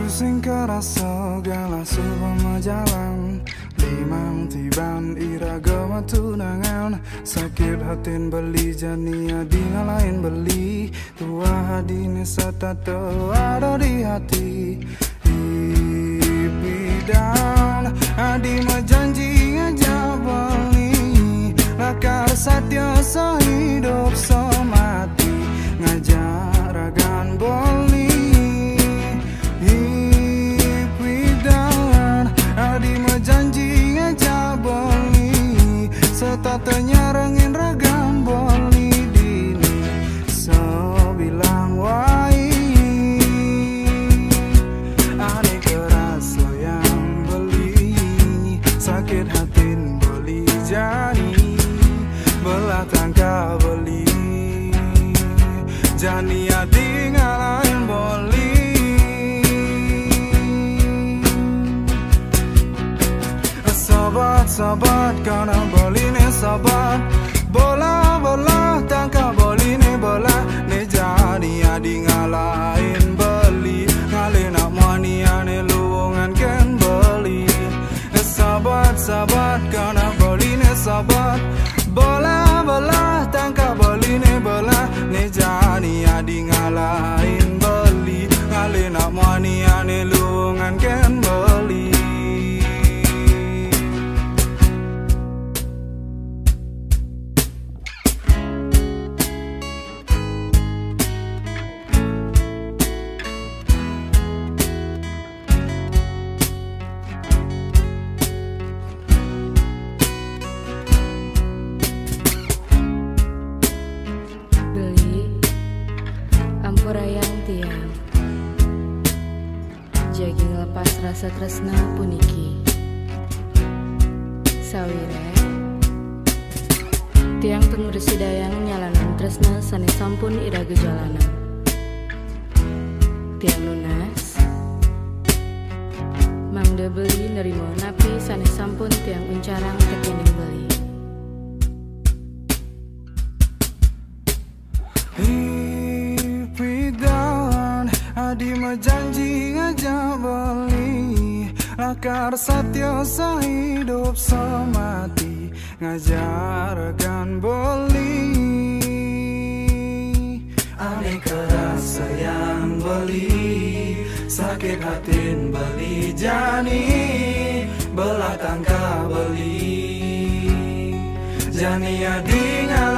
sing kerasa galah supaya jalan limang tiban iraga matunangan sakit hatin beli jania di ngalahin beli tua hadine satata ada di hati hipidan adi majanji aja beli lakar satya sehidup semati ngajar agan beli janji aja boli setatanya rangin ragan boli dini sebilang wai ane kerasa yang beli sakit hatin beli jani belah tangka beli jani adi ngalahin boli sabat karena boli ne sabat bola bola tangka boli ne bola ne jadi adi ngalahin beli ngale nak mani ane luungan ken beli sabat karena boli ne sabat bola bola tangka boli ne bola ne jadi adi ngalahin beli ngale nak mani ane luungan ken beli Ampurayang tiang jagi ngelepas rasa tresna puniki sawire tiang tun bersidayang nyalanan tresna sane sampun ira gejalanan tiang lunas mangde beli nerimo napi sane sampun tiang uncarang tekening beli adi majanji aja beli lakar satya sehidup semati ngajar akan beli ane kerasa yang beli sakit hatin beli jani belah tangka beli jani adi ngalah